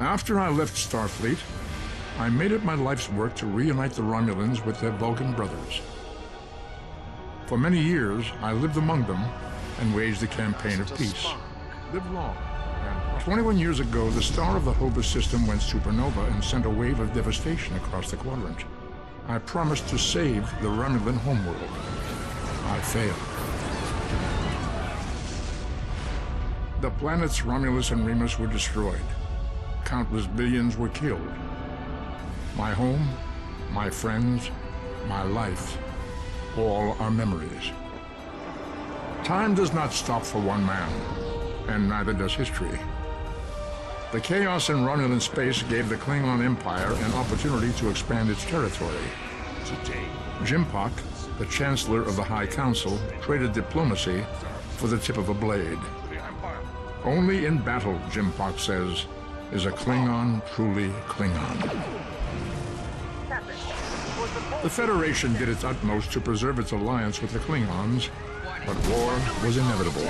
After I left Starfleet, I made it my life's work to reunite the Romulans with their Vulcan brothers. For many years, I lived among them and waged a campaign of peace. Live long. And 21 years ago, the star of the Hobus system went supernova and sent a wave of devastation across the quadrant. I promised to save the Romulan homeworld. I failed. The planets Romulus and Remus were destroyed. Countless billions were killed. My home, my friends, my life, all are memories. Time does not stop for one man, and neither does history. The chaos in Romulan space gave the Klingon Empire an opportunity to expand its territory. Today, Jimpak, the Chancellor of the High Council, traded diplomacy for the tip of a blade. Only in battle, Jimpak says, is a Klingon truly Klingon. The Federation did its utmost to preserve its alliance with the Klingons, but war was inevitable.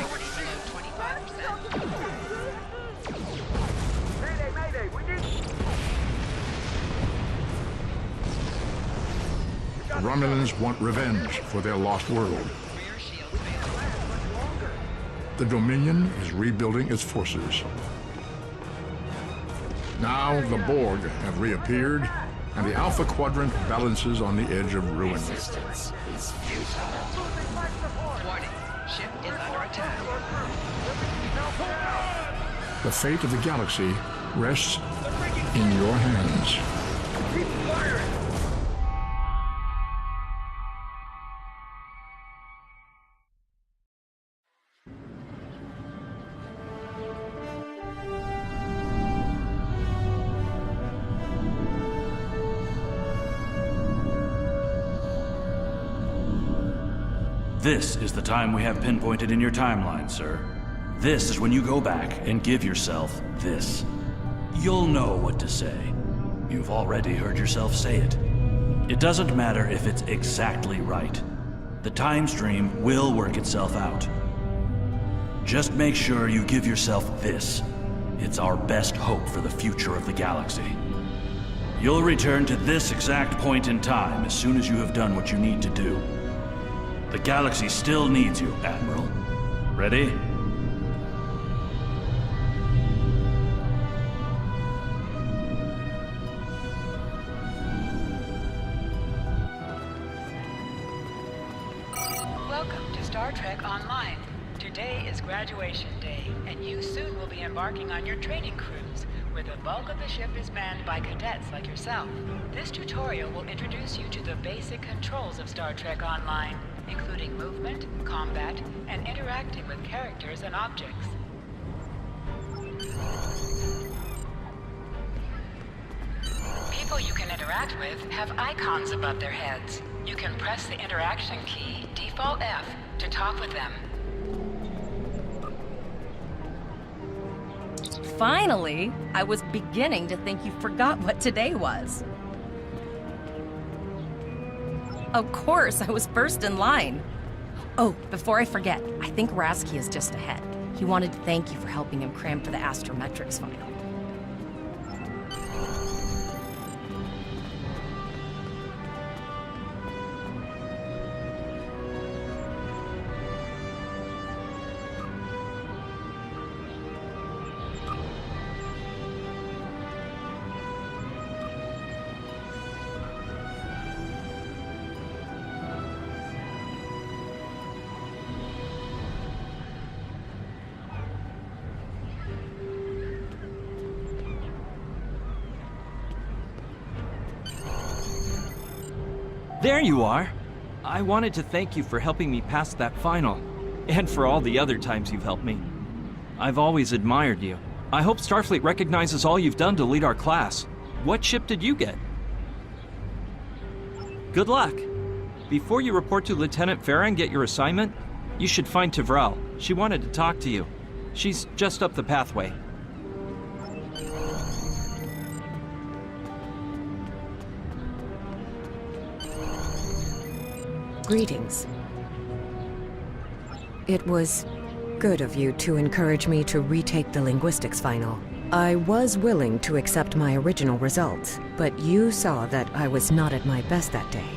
The Romulans want revenge for their lost world. The Dominion is rebuilding its forces. Now the Borg have reappeared, and the Alpha Quadrant balances on the edge of ruin. Resistance is futile. Warning, ship is under attack. The fate of the galaxy rests in your hands. Keep firing! This is the time we have pinpointed in your timeline, sir. This is when you go back and give yourself this. You'll know what to say. You've already heard yourself say it. It doesn't matter if it's exactly right. The time stream will work itself out. Just make sure you give yourself this. It's our best hope for the future of the galaxy. You'll return to this exact point in time as soon as you have done what you need to do. The galaxy still needs you, Admiral. Ready? Welcome to Star Trek Online. Today is graduation day, and you soon will be embarking on your training cruise, where the bulk of the ship is manned by cadets like yourself. This tutorial will introduce you to the basic controls of Star Trek Online, including movement, combat, and interacting with characters and objects. People you can interact with have icons above their heads. You can press the interaction key, default F, to talk with them. Finally, I was beginning to think you forgot what today was. Of course, I was first in line. Oh, before I forget, I think Rasky is just ahead. He wanted to thank you for helping him cram for the astrometrics final. There you are! I wanted to thank you for helping me pass that final, and for all the other times you've helped me. I've always admired you. I hope Starfleet recognizes all you've done to lead our class. What ship did you get? Good luck! Before you report to Lieutenant Farah and get your assignment, you should find Tavral. She wanted to talk to you. She's just up the pathway. Greetings. It was good of you to encourage me to retake the linguistics final. I was willing to accept my original results, but you saw that I was not at my best that day.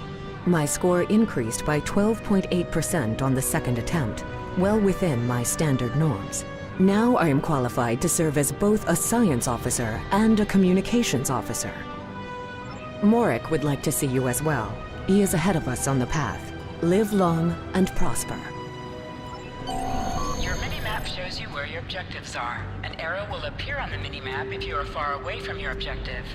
My score increased by 12.8% on the second attempt, well within my standard norms. Now I am qualified to serve as both a science officer and a communications officer. Morik would like to see you as well. He is ahead of us on the path. Live long and prosper. Your mini-map shows you where your objectives are. An arrow will appear on the mini-map if you are far away from your objective.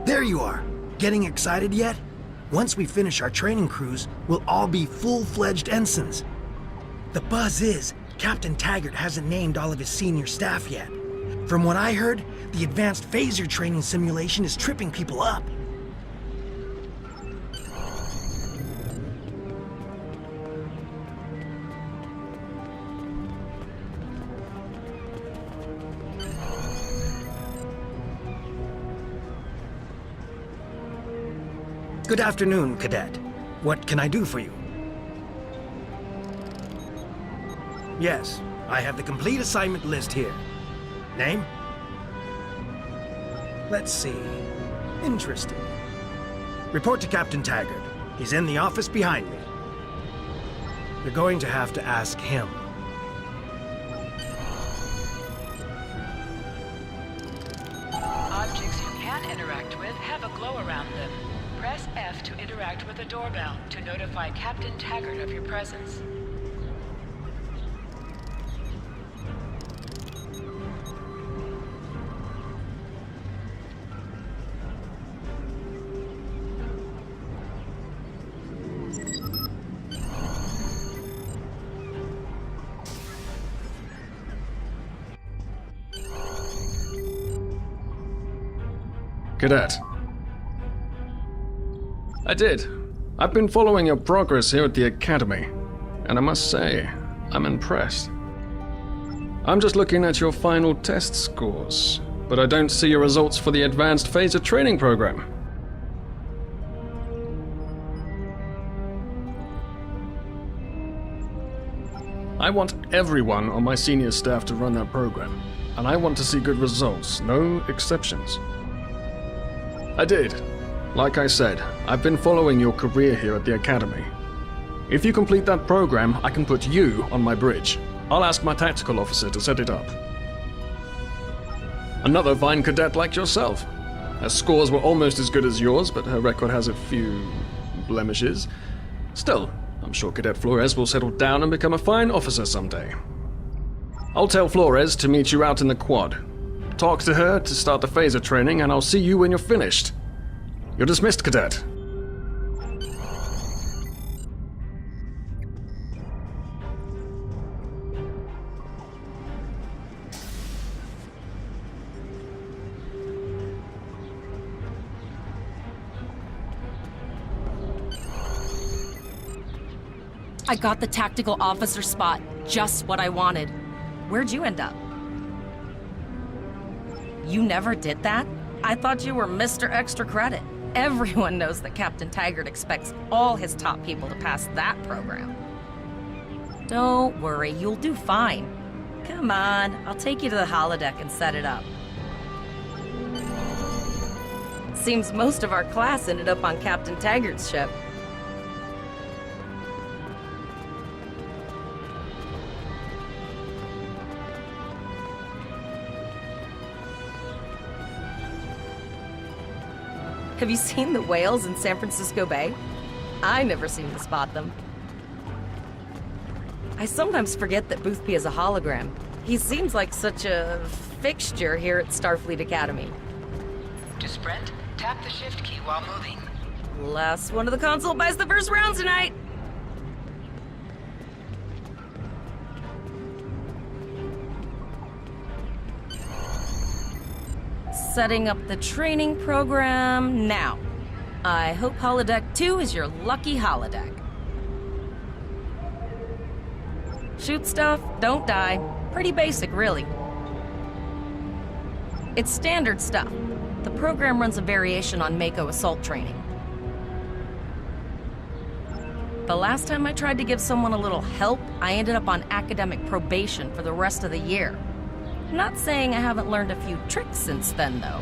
There you are. Getting excited yet? Once we finish our training cruise, we'll all be full-fledged ensigns. The buzz is, Captain Taggart hasn't named all of his senior staff yet. From what I heard, the advanced phaser training simulation is tripping people up. Good afternoon, Cadet. What can I do for you? Yes, I have the complete assignment list here. Name? Let's see. Interesting. Report to Captain Taggart. He's in the office behind me. You're going to have to ask him. Objects you can interact with have a glow around them. Press F to interact with a doorbell to notify Captain Taggart of your presence. Cadet. I did. I've been following your progress here at the Academy, and I must say, I'm impressed. I'm just looking at your final test scores, but I don't see your results for the Advanced Phaser Training Program. I want everyone on my senior staff to run that program, and I want to see good results, no exceptions. I did. Like I said, I've been following your career here at the Academy. If you complete that program, I can put you on my bridge. I'll ask my tactical officer to set it up. Another fine cadet like yourself. Her scores were almost as good as yours, but her record has a few blemishes. Still, I'm sure Cadet Flores will settle down and become a fine officer someday. I'll tell Flores to meet you out in the quad. Talk to her to start the phaser training, and I'll see you when you're finished. You're dismissed, Cadet. I got the tactical officer spot. Just what I wanted. Where'd you end up? You never did that? I thought you were Mr. Extra Credit. Everyone knows that Captain Taggart expects all his top people to pass that program. Don't worry, you'll do fine. Come on, I'll take you to the holodeck and set it up. Seems most of our class ended up on Captain Taggart's ship. Have you seen the whales in San Francisco Bay? I never seem to spot them. I sometimes forget that Boothby is a hologram. He seems like such a fixture here at Starfleet Academy. To sprint, tap the shift key while moving. Last one of the console buys the first round tonight! Setting up the training program now. I hope Holodeck 2 is your lucky holodeck. Shoot stuff, don't die. Pretty basic, really. It's standard stuff. The program runs a variation on Mako assault training. The last time I tried to give someone a little help, I ended up on academic probation for the rest of the year. Not saying I haven't learned a few tricks since then, though.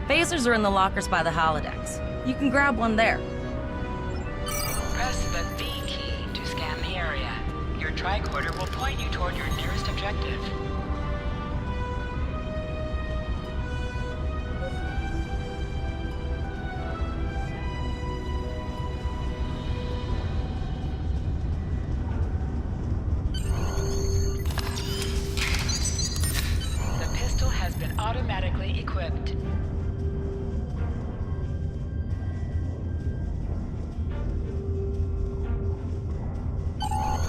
Phasers are in the lockers by the holodecks. You can grab one there. Press the V key to scan the area. Your tricorder will point you toward your nearest objective. The pistol has been automatically equipped.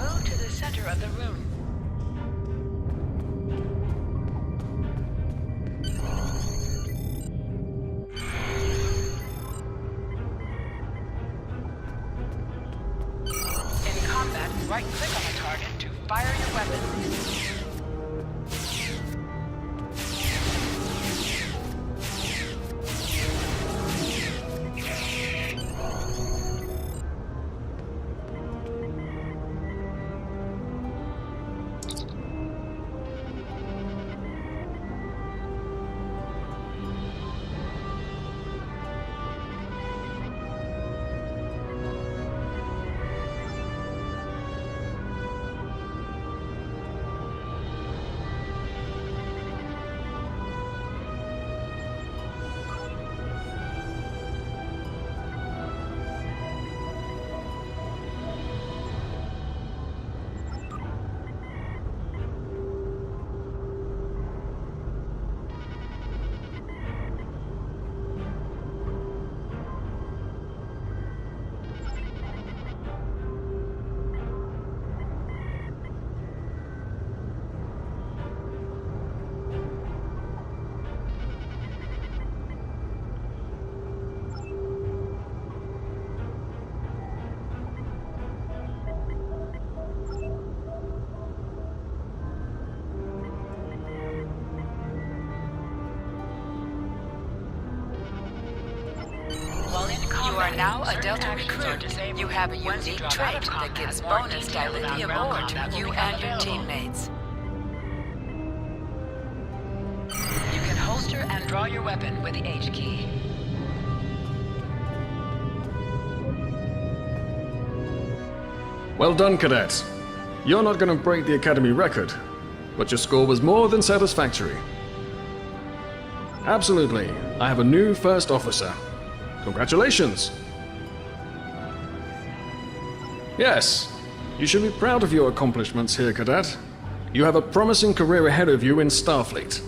Move to the center of the room. In combat, right-click on the target to fire your weapon. You are now a Delta recruit. You have a unique trait that gives bonus dilithium ore to you and your teammates. You can holster and draw your weapon with the H key. Well done, cadets. You're not going to break the Academy record, but your score was more than satisfactory. Absolutely. I have a new first officer. Congratulations! Yes, you should be proud of your accomplishments here, cadet. You have a promising career ahead of you in Starfleet.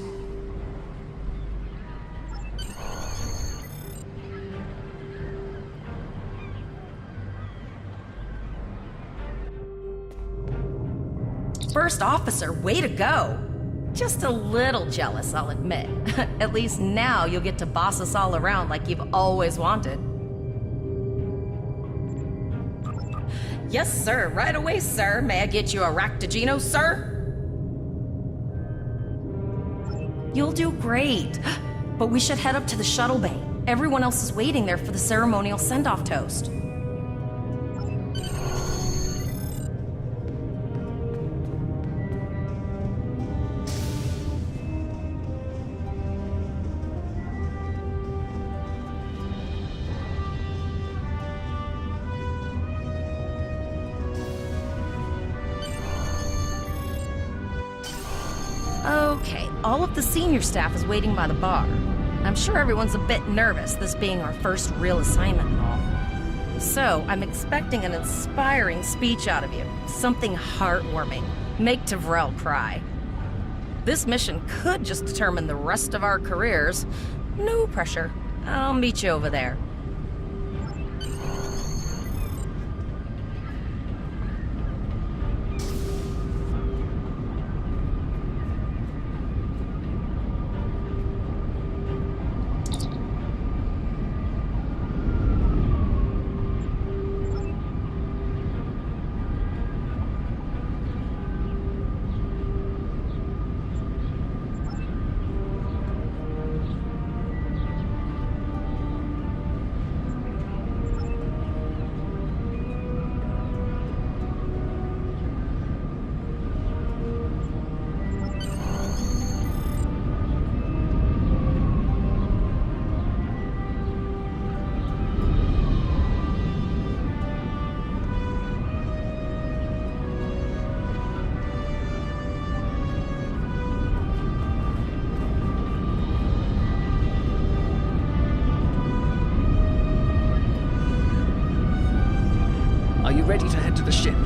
First officer, way to go! Just a little jealous, I'll admit. At least now you'll get to boss us all around like you've always wanted. Yes, sir. Right away, sir. May I get you a Ractigino, sir? You'll do great. But we should head up to the shuttle bay. Everyone else is waiting there for the ceremonial send-off toast. Okay, all of the senior staff is waiting by the bar. I'm sure everyone's a bit nervous, this being our first real assignment and all. So, I'm expecting an inspiring speech out of you. Something heartwarming. Make Tavrel cry. This mission could just determine the rest of our careers. No pressure. I'll meet you over there. ready to head to the ship.